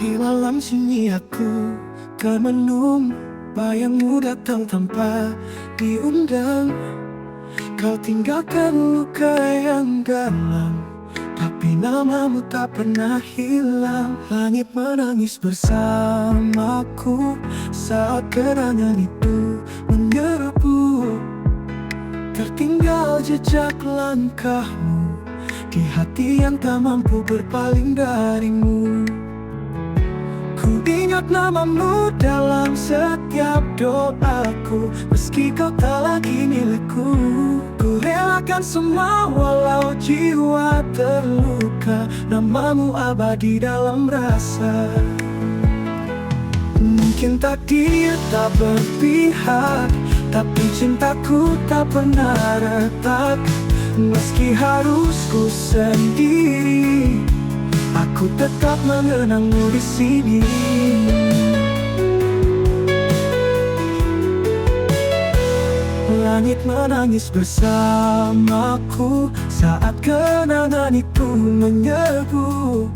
Di malam sunyi aku termenung, bayangmu datang tanpa diundang. Kau tinggalkan luka yang dalam, tapi namamu tak pernah hilang. Langit menangis bersamaku saat kenangan itu menyerbu. Tertinggal jejak langkahmu di hati yang tak mampu berpaling darimu. Ku ingat namamu dalam setiap doaku, meski kau tak lagi milikku. Ku relakan semua walau jiwa terluka, namamu abadi dalam rasa. Mungkin takdir tak berpihak, tapi cintaku tak pernah retak. Meski harus ku sendiri, aku tetap mengenangmu di sini. Langit menangis bersamaku saat kenangan itu menyerbu.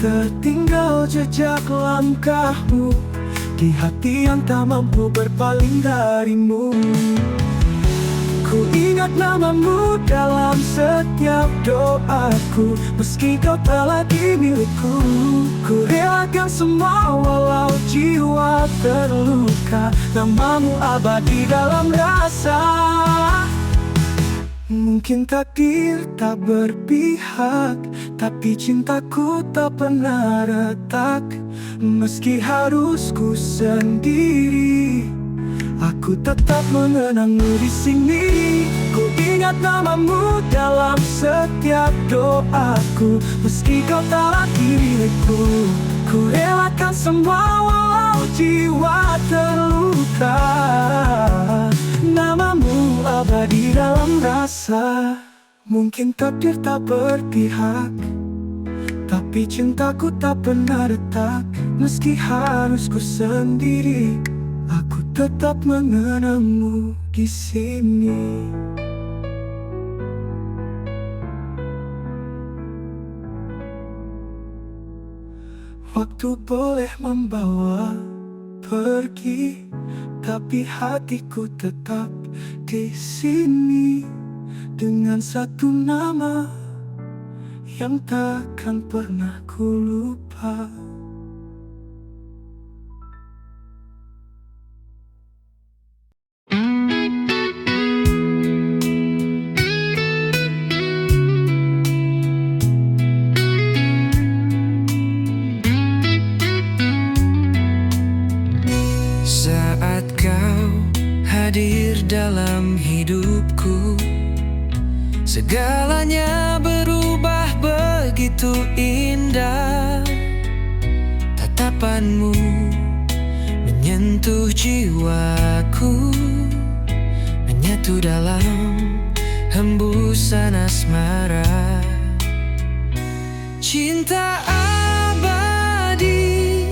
Tertinggal jejak langkahmu di hati yang tak mampu berpaling darimu. Ku ingat namamu dalam setiap doaku, meski kau tak lagi milikku. Ku relakan semua walau jiwa terluka, namamu abadi dalam rasa. Mungkin takdir tak berpihak, tapi cintaku tak pernah retak. Meski harus ku sendiri, aku tetap mengenangmu di sini. Ku ingat namamu dalam setiap doaku, meski kau tak lagi milikku. Ku relakan semua walau jiwa terluka, namamu abadi dalam rasa. Mungkin takdir tak berpihak, tapi cintaku tak pernah retak. Meski harus ku sendiri, aku tetap mengenangmu di sini. Waktu boleh membawa pergi, tapi hatiku tetap di sini. Dengan satu nama yang takkan pernah ku lupa. Saat kau hadir dalam hidupku, segalanya berubah begitu indah. Tatapanmu menyentuh jiwaku, menyatu dalam hembusan asmara. Cinta abadi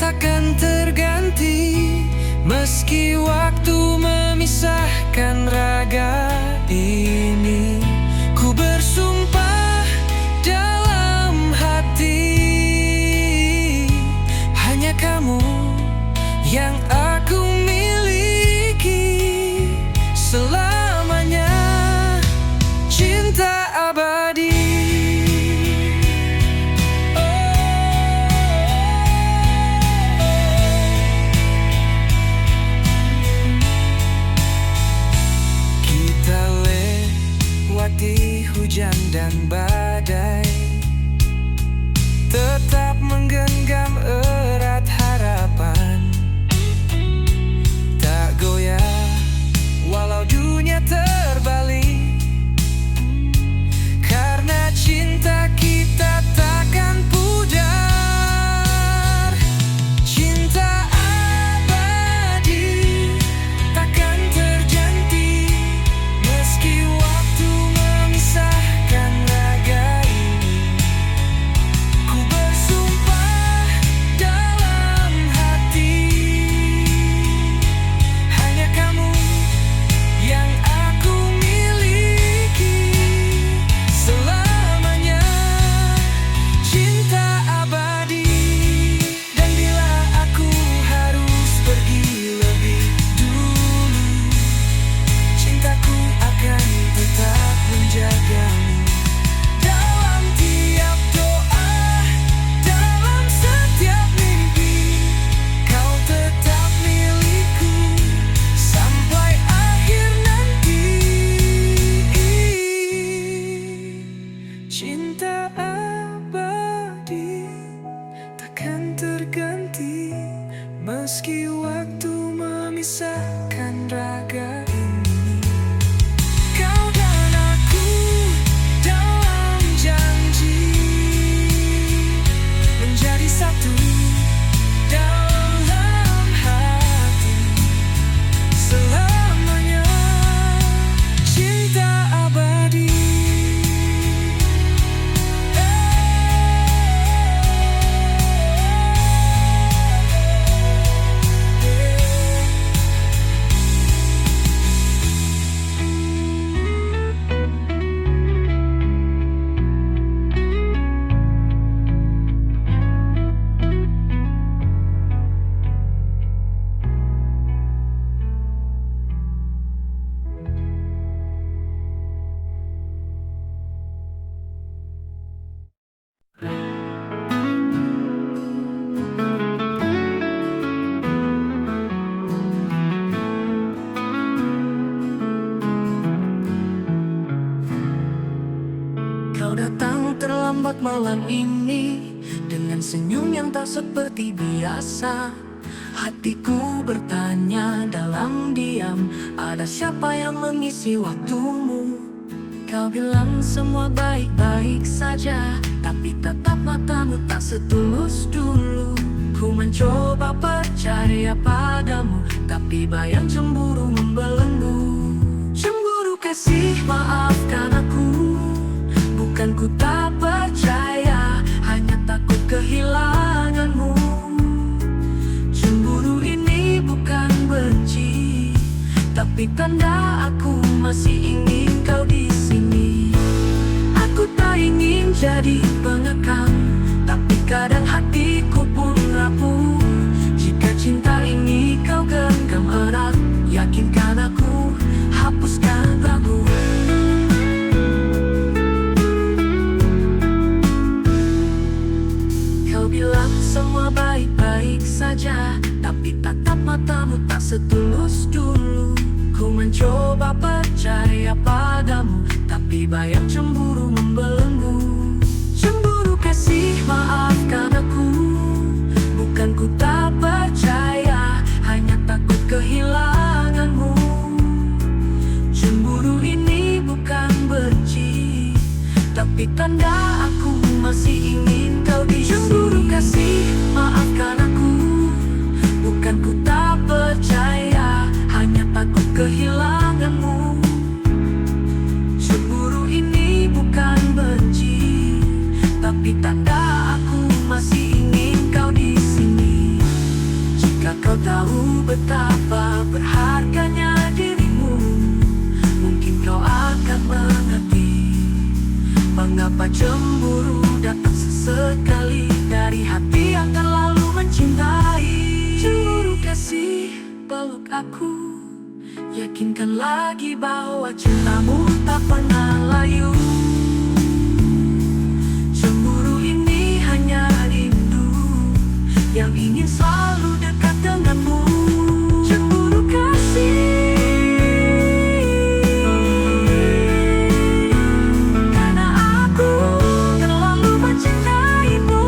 takkan terganti, meski waktu memisahkan raga ini. Ku bersumpah dalam hati, hanya kamu yang aku miliki selamanya. Cinta abadi. Hujan dan badai, tetap menggenggam erat harapan. Tak goyah walau dunia terbalik, karena cinta kita takkan pudar. Cinta abadi takkan terganti, meski waktu memisahkan raga Kau datang terlambat malam ini dengan senyum yang tak seperti biasa. Hatiku bertanya dalam diam, ada siapa yang mengisi waktumu? Kau bilang semua baik-baik saja, tapi tatap matamu tak setulus dulu. Ku mencoba percaya padamu, tapi bayang cemburu membelenggu. Cemburu kasih, maafkan aku. Bukan ku tak percaya, hanya takut kehilanganmu. Cemburu ini bukan benci, tapi tanda aku masih ingin kau di sini. Aku tak ingin jadi pengekang, tapi kadang hatiku pun rapuh. Jika cinta ini kau genggam erat, yakinkan aku, hapuskan ragu. Kau bilang semua baik-baik saja, tapi tatap matamu tak setulus dulu. Ku mencoba percaya padamu, tapi bayang cemburu membelenggu. Cemburu kasih, maafkan aku. Bukan ku tak percaya, hanya takut kehilanganmu. Cemburu ini bukan benci, tapi tanda aku masih ingin kau di sini. Cemburu kasih, maafkan aku. Bukan ku tak percaya, hanya takut kehilanganmu. Cemburu ini bukan benci, tapi tanda aku masih ingin kau di sini. Jika kau tahu betapa berharganya dirimu, mungkin kau akan mengerti mengapa cemburu datang sesekali dari hati yang terlalu mencintai. Cemburu kasih, peluk aku, yakinkan lagi bahwa cintamu tak pernah layu. Cemburu ini hanya rindu yang ingin selalu dekat denganmu. Cemburu kasih, karena aku terlalu mencintaimu.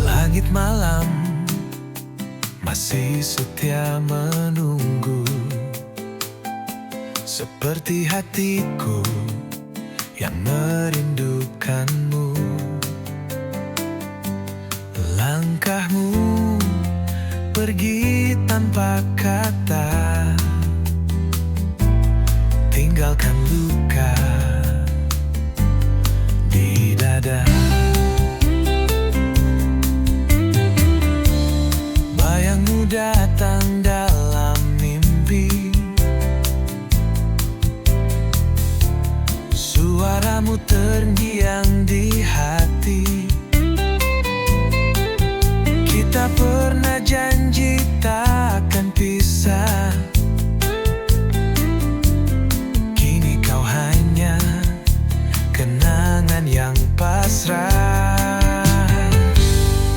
Langit malam masih setia menunggu, seperti hatiku yang merindukanmu. Langkahmu pergi tanpa kata, tinggalkan luka di dada. Bayangmu datang dalam mimpi, suaramu terngiang di hati. Kita pernah janji takkan pisah, kini kau hanya kenangan yang pasrah.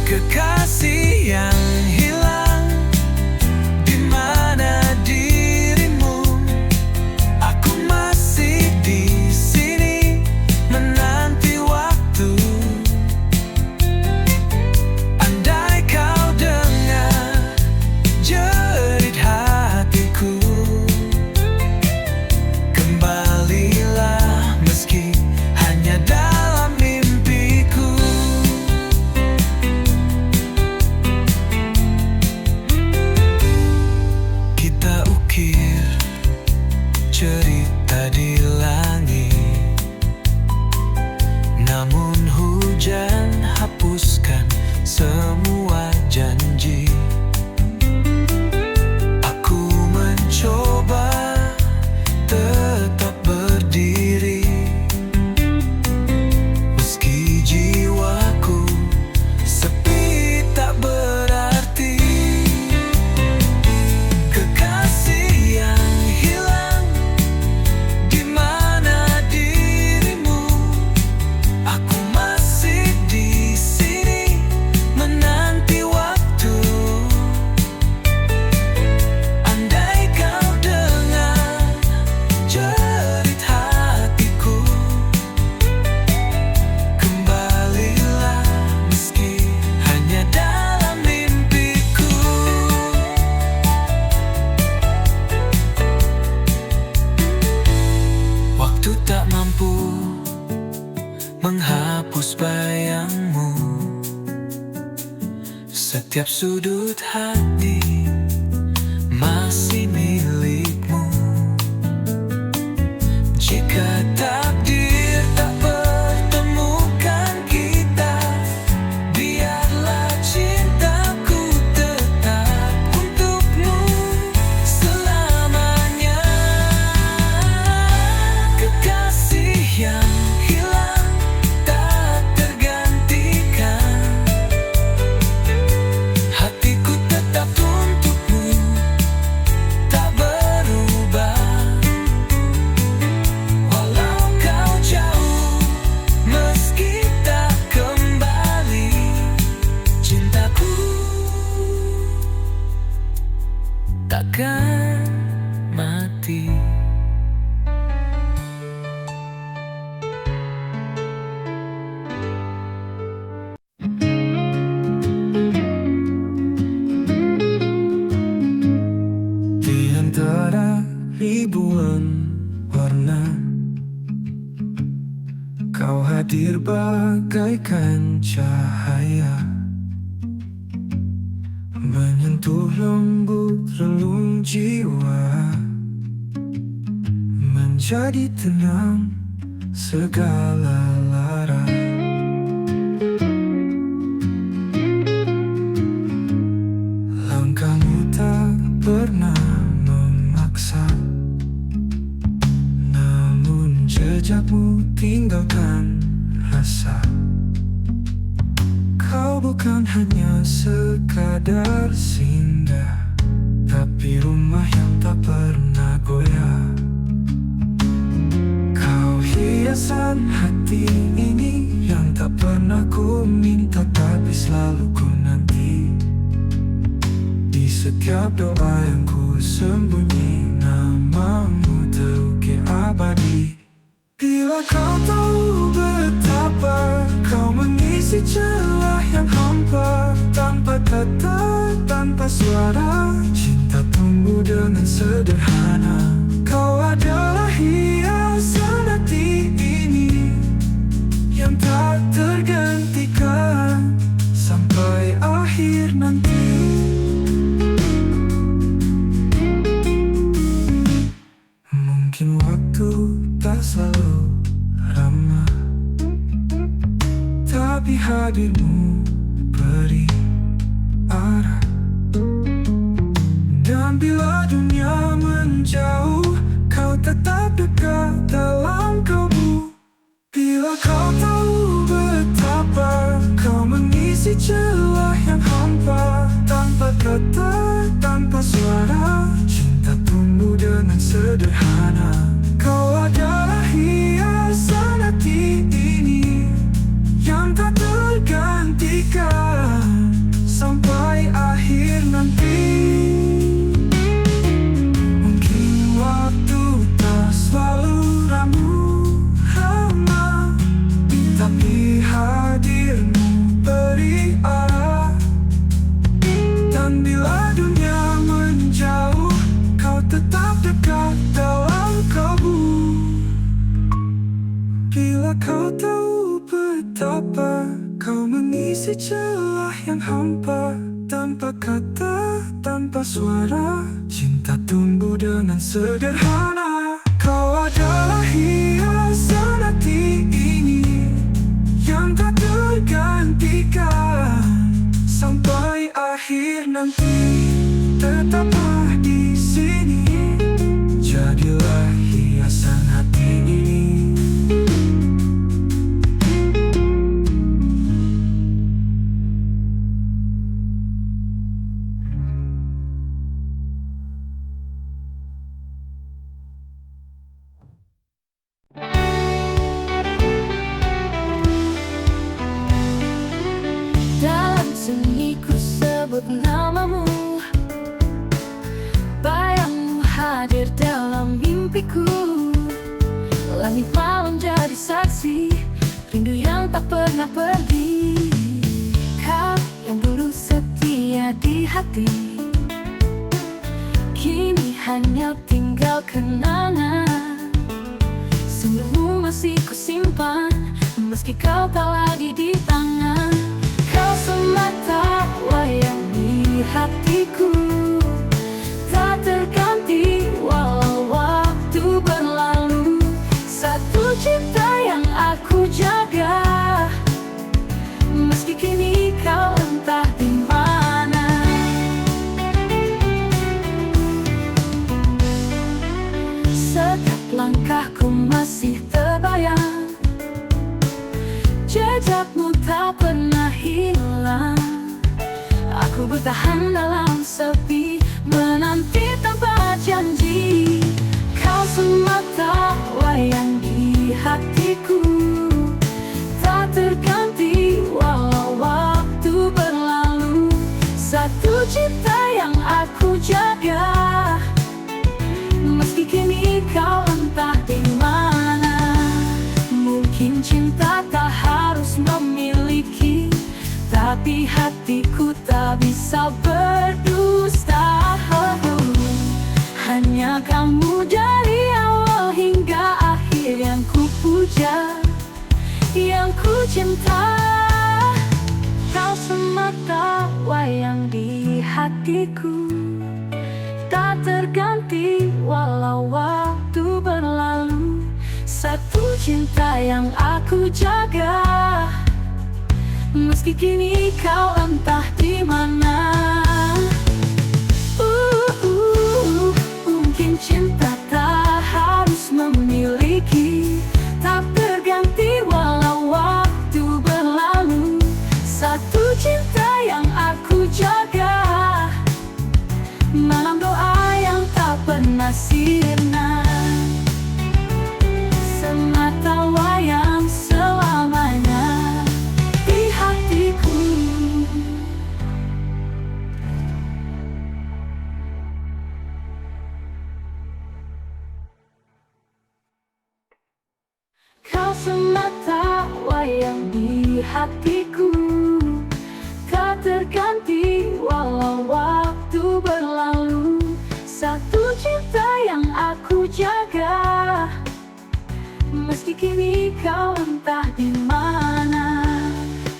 Kekasih yang hilang, di mana dirimu? Aku masih di sini menanti waktu. Andai kau dengar terus bayangmu. Setiap sudut hati masih milikmu. Jika takdir tak pertemukan kita, biarlah cintaku tetap untukmu selamanya. Kekasih yang hilang tak tergantikan, hatiku tetap untukmu, tak berubah. Walau kau jauh, meski tak kembali, cintaku takkan mati. Di antara ribuan warna, kau hadir bagaikan cahaya, menyentuh lembut relung jiwa, menjadi tenang segala lara. Langkahmu tak pernah memaksa, namun jejakmu tinggalkan rasa. Kau bukan hanya sekadar singgah, tapi rumah yang tak pernah goyah. Kau hiasan hati ini yang tak pernah ku minta, tapi selalu ku nanti. Di setiap doa yang ku sembunyi, namamu terukir abadi. Bila kau tahu betapa kau mengisi celah yang hampa, tanpa kata, tanpa suara, cinta tumbuh dengan sederhana. Kau adalah hiasan hati ini yang tak tergantikan sampai akhir nanti. Mungkin waktu tak selalu ramah, tapi hadirmu beri arah. Dan bila dunia menjauh, kau tetap dekat dalam kalbu. Bila kau tahu betapa kau mengisi celah yang hampa, tanpa kata, tanpa suara, cinta tumbuh dengan sederhana. Kau adalah hiasan hati ini yang tak tergantikan sampai akhir nanti. Mungkin waktu tak selalu ramah, tapi hadirmu beri arah. Dan bila dunia menjauh, kau tetap dekat dalam kalbu. Bila kau tahu betapa kau mengisi celah yang hampa, tanpa kata, tanpa suara, cinta tumbuh dengan sederhana. Kau adalah hiasan hati ini yang tak tergantikan sampai akhir nanti. Tetaplah di sini, jadilah hiasan hati ini. Dalam sunyi ku sebut namamu, bayangmu hadir dalam mimpiku. Langit malam jadi saksi, rindu yang tak pernah pergi. Kau yang dulu setia di hati, kini hanya tinggal kenangan. Senyummu masih ku simpan Meski kau tak lagi di tangan, kau semata wayang di hatiku. Tak terganti walau waktu berlalu. Satu cinta yang aku jaga, meski kini kau entah di mana. Setiap langkahku masih terbayang, jejakmu tak pernah hilang. Aku bertahan dalam sepi, menanti tanpa janji. Kau semata wayang di hatiku, tak terganti walau waktu berlalu. Satu cinta yang aku jaga, meski kini kau entah di mana. Mungkin cinta tak harus memiliki, tapi hatiku tak bisa berdusta. Hanya kamu dari awal hingga akhir yang ku puja, yang ku cinta. Kau semata wayang di hatiku, tak terganti walau waktu berlalu. Satu cinta yang aku jaga, meski kini kau entah di mana. Mungkin cinta tak harus memiliki, tak terganti walau waktu berlalu. Satu cinta yang aku jaga, malam doa yang tak pernah sirna. Semata wayang selamanya di hatiku. Kau semata wayang di hatiku, tak terganti walau waktu berlalu. Satu cinta yang aku jaga, meski kini kau entah di mana.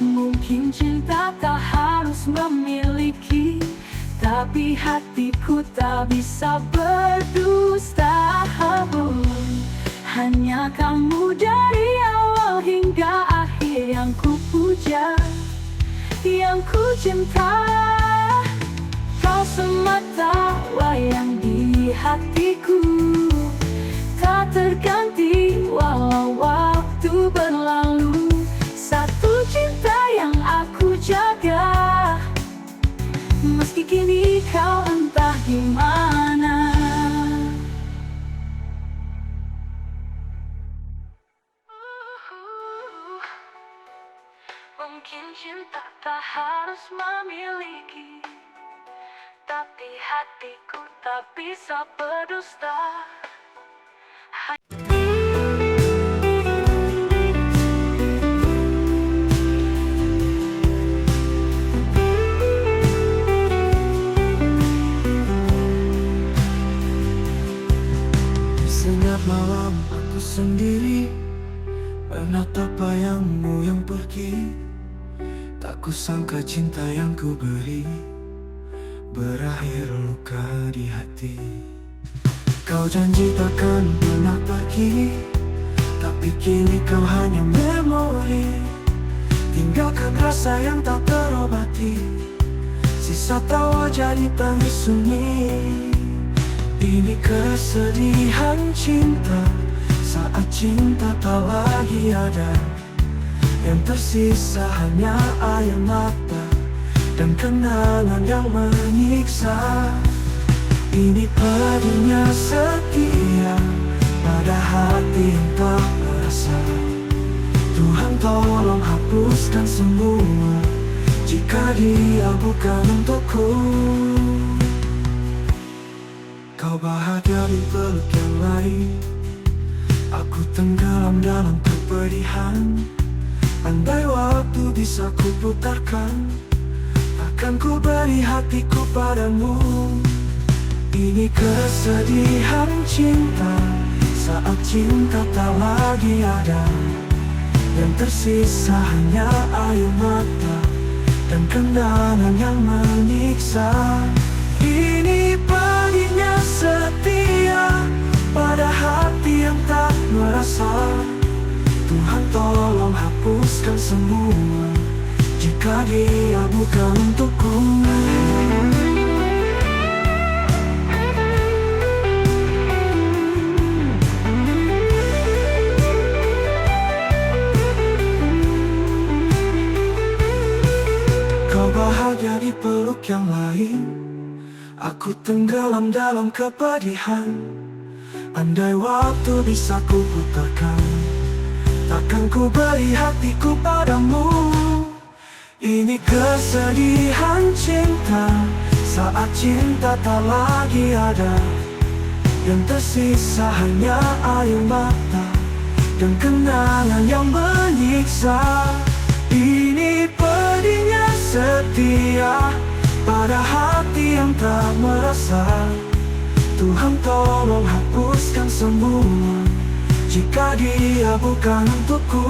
Mungkin cinta tak harus memiliki, tapi hatiku tak bisa berdusta. Hanya kamu dari awal hingga akhir yang ku puja, yang ku cinta. Kau semata wayang di hatiku, tak terganti walau waktu berlalu. Satu cinta yang aku jaga, meski kini kau entah di mana. Mungkin cinta tak harus memiliki, tapi hatiku tak bisa berdusta. Setiap malam aku sendiri menatap bayangmu yang pergi. Tak kusangka cinta yang ku beri berakhir luka di hati. Kau janji takkan pernah pergi, tapi kini kau hanya memori. Tinggalkan rasa yang tak terobati, sisa tawa jadi tangis sunyi. Ini kesedihan cinta, saat cinta tak lagi ada. Yang tersisa hanya air mata dan kenangan yang menyiksa. Ini pedihnya setia pada hati yang tak berasa. Tuhan tolong hapuskan semua jika dia bukan untukku. Kau bahagia di peluk yang lain, aku tenggelam dalam kepedihan. Andai waktu bisa ku putarkan, akan ku beri hatiku padamu. Ini kesedihan cinta, saat cinta tak lagi ada. Yang tersisa hanya air mata dan kenangan yang menyiksa. Ini pedihnya setia pada hati yang tak merasa. Tuhan tolong hapuskan semua jika dia bukan untukku. Kau bahagia di peluk yang lain, aku tenggelam dalam kepedihan. Andai waktu bisa ku putarkan, takkan ku beri hatiku padamu. Ini kesedihan cinta saat cinta tak lagi ada. Yang tersisa hanya air mata dan kenangan yang menyiksa. Ini pedihnya setia pada hati yang tak merasa. Tuhan tolong hapuskan semua jika dia bukan untukku.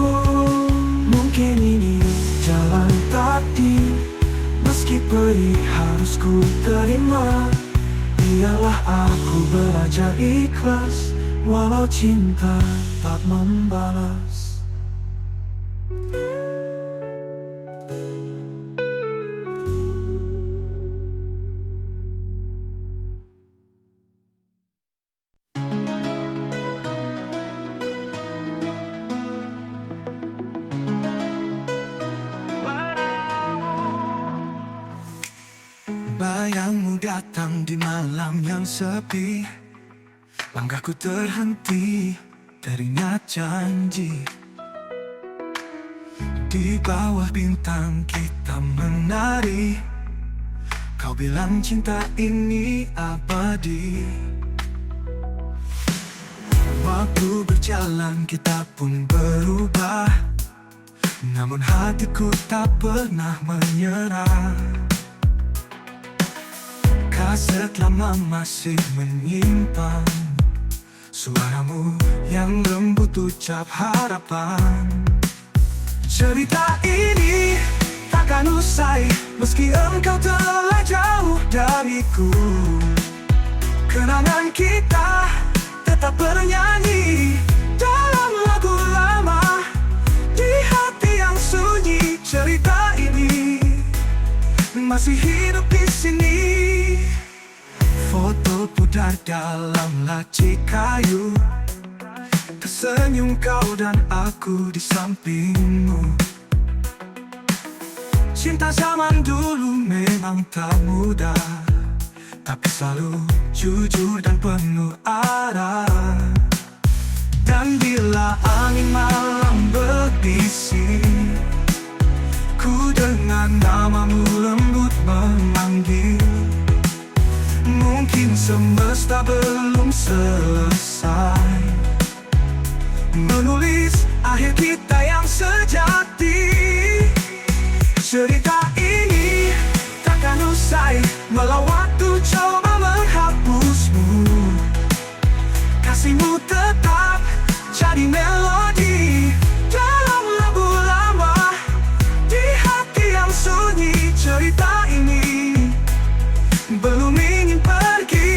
Mungkin ini jalan takdir, meski pedih harus ku terima. Biarlah aku belajar ikhlas, walau cinta tak membalas. Bayangmu datang di malam yang sepi, langkahku terhenti, teringat janji. Di bawah bintang kita menari, kau bilang cinta ini abadi. Waktu berjalan kita pun berubah, namun hatiku tak pernah menyerah. Kaset lama masih menyimpan suaramu yang lembut ucap harapan. Cerita ini takkan usai meski engkau telah jauh dariku. Kenangan kita tetap bernyanyi dalam lagu lama di hati yang sunyi. Cerita ini masih hidup di sini. Foto pudar dalam laci kayu, tersenyum kau dan aku di sampingmu. Cinta zaman dulu memang tak mudah, tapi selalu jujur dan penuh arah. Dan bila angin malam berbisik, ku dengar namamu lembut memanggil. Mungkin semesta belum selesai menulis akhir kita yang sejati. Cerita ini takkan usai walau waktu coba menghapusmu. Kasihmu tetap jadi melodi dalam lagu lama di hati yang sunyi. Cerita ini belum ingin pergi.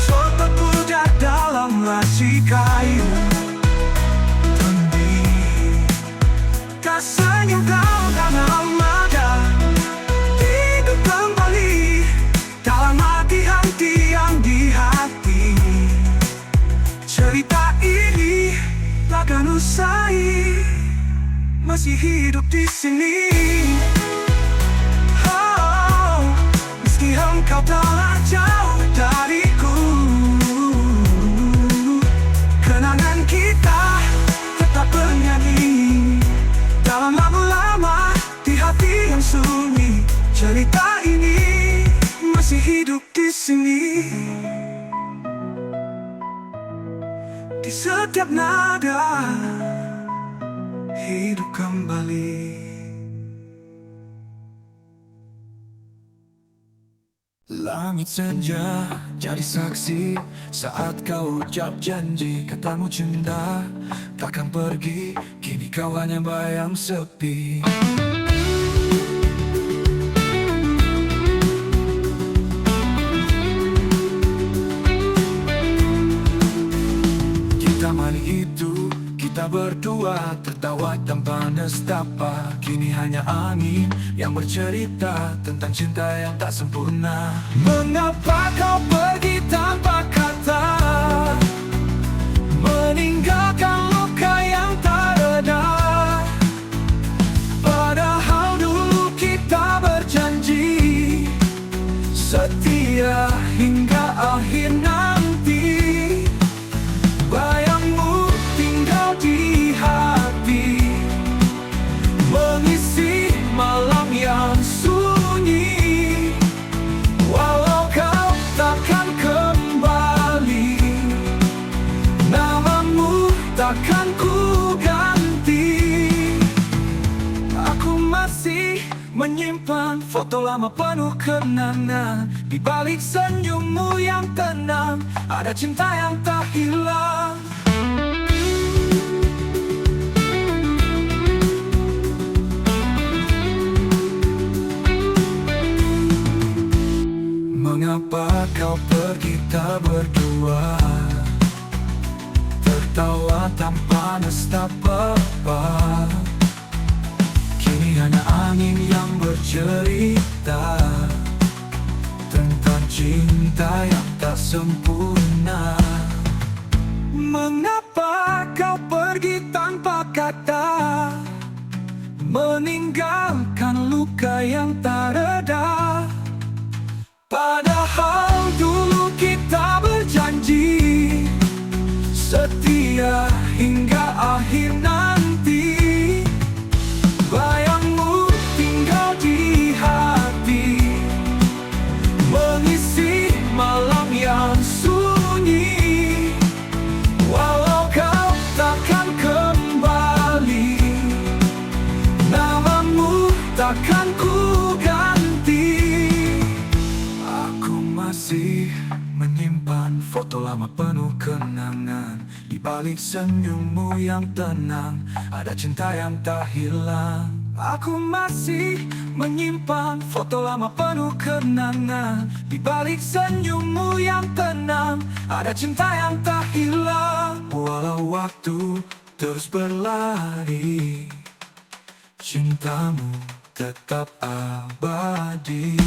Foto pudar dalam laci kayu, tanding senyum kau karena ada hidup kembali dalam hati-hati yang di hati. Cerita ini takkan usai masih hidup di sini. Meski engkau telah jauh dariku, kenangan kita tetap bernyanyi dalam lagu lama di hati yang sunyi. Cerita ini masih hidup di sini. Di setiap nada hidup kembali. Langit senja jadi saksi saat kau ucap janji. Katamu cinta takkan pergi, kini kau hanya bayang sepi. Kita malam itu, kita berdua tertawa tanpa nestapa. Kini hanya angin yang bercerita tentang cinta yang tak sempurna. Mengapa kau pergi tanpa kata, meninggalkan luka yang tak reda? Padahal dulu kita berjanji setia hingga akhir nanti. Bayangmu tinggal di hati, mengisi malam yang sunyi. Walau kau takkan kembali, namamu takkan ku ganti. Aku masih menyimpan foto lama penuh kenangan. Di balik senyummu yang tenang, ada cinta yang tak hilang. Mengapa kau pergi tak berdua, tertawa tanpa nestapa? Kini hanya angin yang bercerita tentang cinta yang tak sempurna. Mengapa kau pergi tanpa kata, meninggalkan luka yang tak reda? Padahal dulu kita berjanji setia hingga akhir nanti. Bayangmu tinggal di hati, mengisi malam yang sunyi. Walau kau takkan kembali, namamu takkan ku ganti. Aku masih menyimpan foto lama penuh kenangan. Di balik senyummu yang tenang, ada cinta yang tak hilang. Aku masih menyimpan foto lama penuh kenangan. Di balik senyummu yang tenang, ada cinta yang tak hilang. Walau waktu terus berlari, cintamu tetap abadi.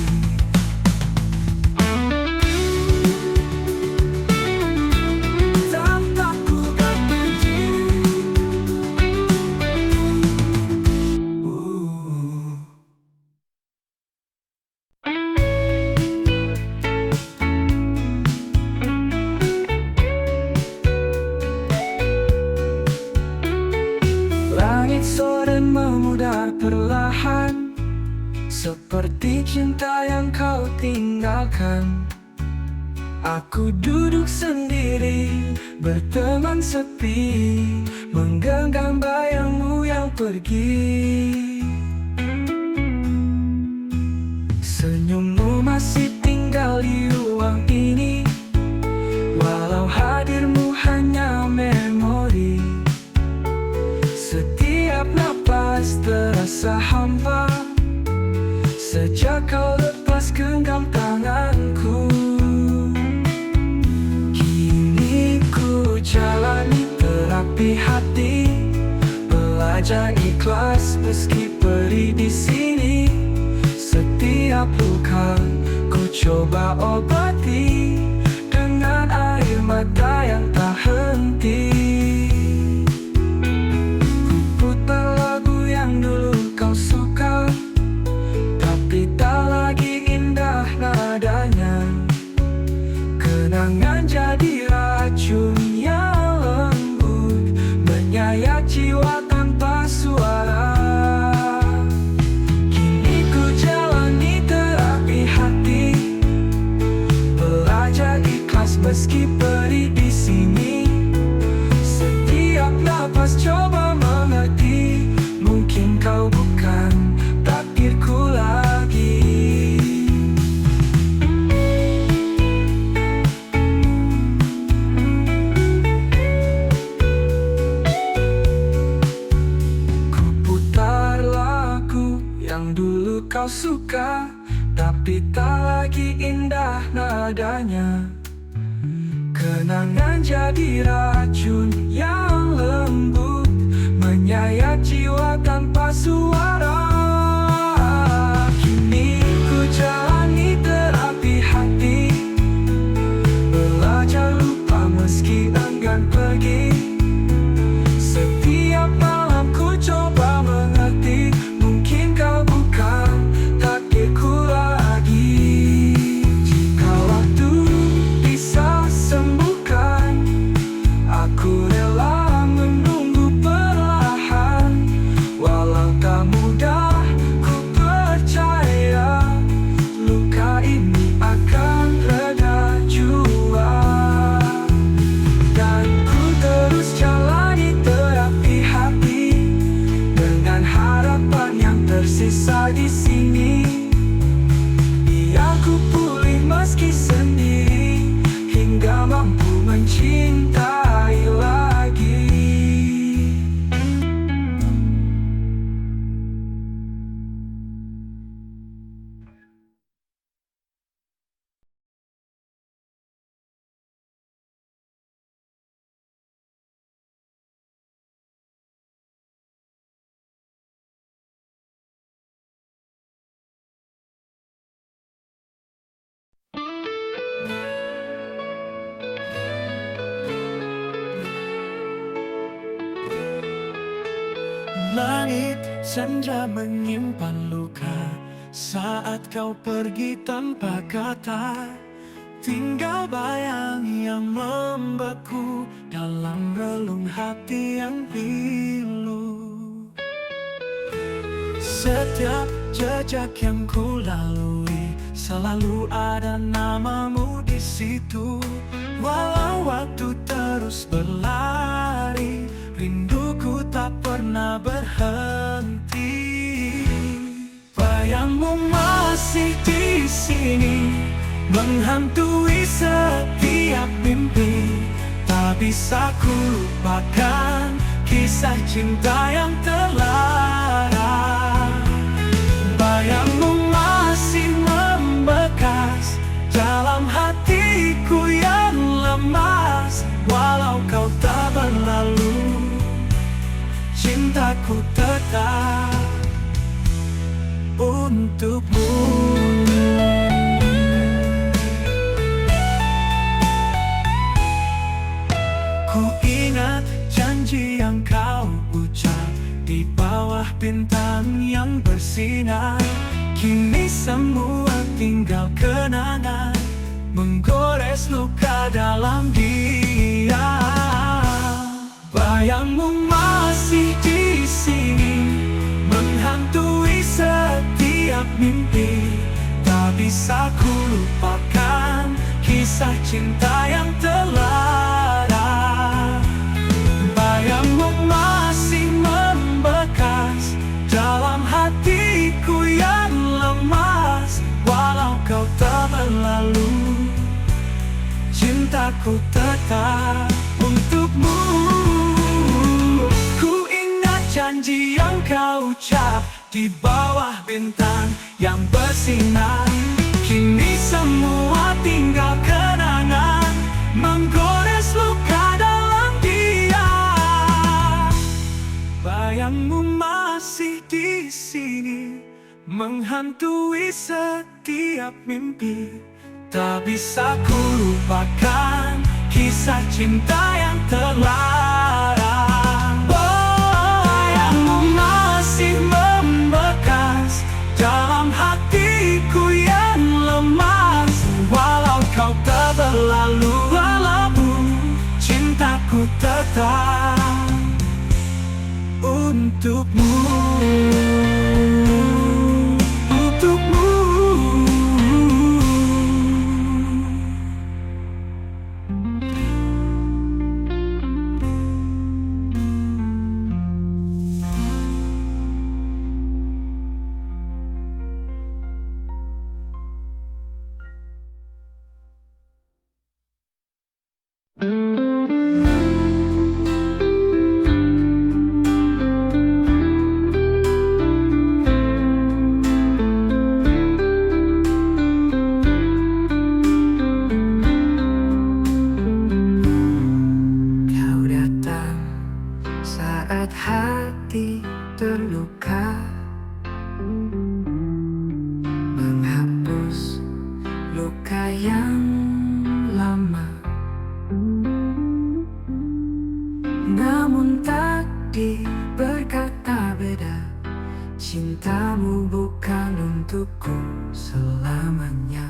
Langit sore memudar perlahan, seperti cinta yang kau tinggalkan. Aku duduk sendiri, berteman sepi, menggenggam bayangmu yang pergi. Senyummu masih tinggal di ruang ini, walau hadirmu hanya memori. Setiap napas terasa hampa sejak kau lepas genggam tanganku. Kini ku jalani terapi hati, belajar ikhlas meski perih di sini. Setiap luka ku coba obati dengan air mata yang tak henti. Lagu yang dulu kau suka, tapi tak lagi indah nadanya. Kenangan jadi racun yang lembut, menyayat jiwa tanpa suara. Kini ku jalani terapi hati, belajar ikhlas meski perih di kau suka, tapi tak lagi indah nadanya. Kenangan jadi racun yang lembut, menyayat jiwa tanpa suara. Kini ku jalani terapi hati, belajar lupa meski enggan pergi. Setiap malam ku coba mengerti, mungkin kau bukan takdirku lagi. Jika waktu bisa sembuhkan, aku rela menunggu perlahan. Walau tak mudah, ku percaya luka ini akan reda jua. Dan ku terus jalani terapi hati, dengan harapan yang tersisa di sini. Biar ku pulih meski sendiri, hingga mampu mencintai lagi. Langit senja menyimpan luka saat kau pergi tanpa kata. Tinggal bayang yang membeku dalam relung hati yang pilu. Setiap jejak yang ku lalui, selalu ada namamu di situ. Walau waktu terus berlari, rinduku tak pernah berhenti. Bayangmu masih di sini, menghantui setiap mimpi. Tak bisa ku lupakan kisah cinta yang terlarang. Bayangmu masih membekas dalam hatiku yang lemas. Walau kau tak berlalu, cintaku tetap untukmu. Ku ingat janji yang kau ucap di bawah bintang yang bersinar. Kini semua tinggal kenangan, menggores luka dalam dia. Bayangmu masih di sini, menghantui setiap mimpi. Tak bisa ku lupakan kisah cinta yang terlarang. Bayangmu masih membekas dalam hatiku yang lemas. Walau kau tak berlalu, cintaku tetap untukmu. Ku ingat janji yang kau ucap di bawah bintang yang bersinar. Kini semua tinggal kenangan, menggores luka dalam dia. Bayangmu masih di sini, menghantui setiap mimpi. Tak bisa ku lupakan kisah cinta yang terlarang. Bayangmu masih membekas dalam hatiku yang lemas. Walau kau tak berlalu, cintaku tetap untukmu. Untukmu. saat hati terluka, menghapus luka yang lama. Namun takdir berkata beda, cintamu bukan untukku selamanya.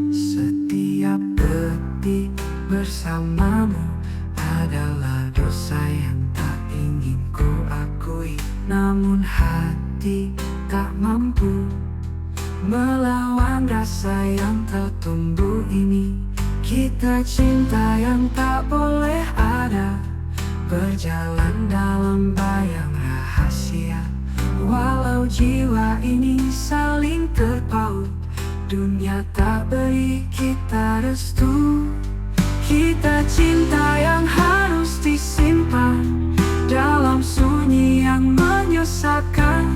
Setiap detik bersamamu adalah dosa yang tak ingin ku akui. Namun hati tak mampu melawan rasa yang tertumbuh ini. Kita cinta yang tak boleh ada, berjalan dalam bayang rahasia. Walau jiwa ini saling terpaut, dunia tak beri kita restu. Kita cinta yang harus disimpan dalam sunyi yang menyesatkan.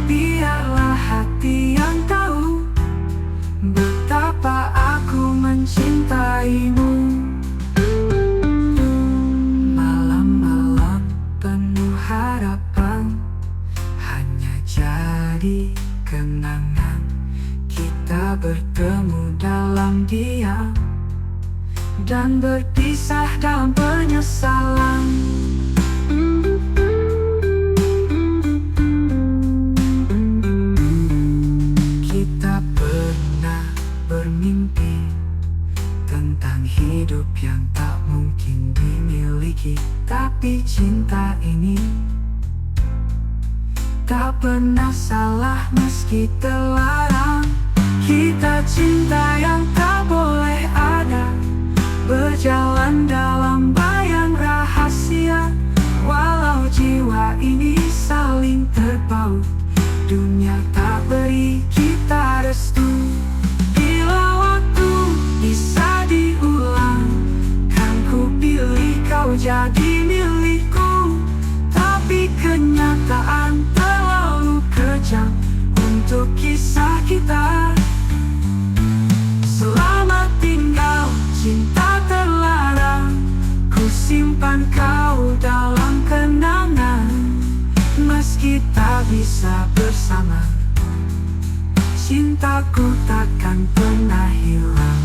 Biarlah hati yang tahu betapa aku mencintaimu. Malam-malam penuh harapan hanya jadi kenangan. Kita bertemu dalam diam dan berpisah dalam penyesalan. Kita pernah bermimpi tentang hidup yang tak mungkin dimiliki, tapi cinta ini tak pernah salah meski terlarang. Kita cinta yang tak boleh ada, berjalan dalam bayang rahasia. Walau jiwa ini saling terpaut, dunia tak beri kita restu. Bila waktu bisa diulang, kan ku pilih kau jadi milikku. Tapi kenyataan terlalu kejam untuk kisah kita. Selamat tinggal cinta terlarang, ku simpan kau dalam kenangan. Meski tak bisa bersama, cintaku takkan pernah hilang.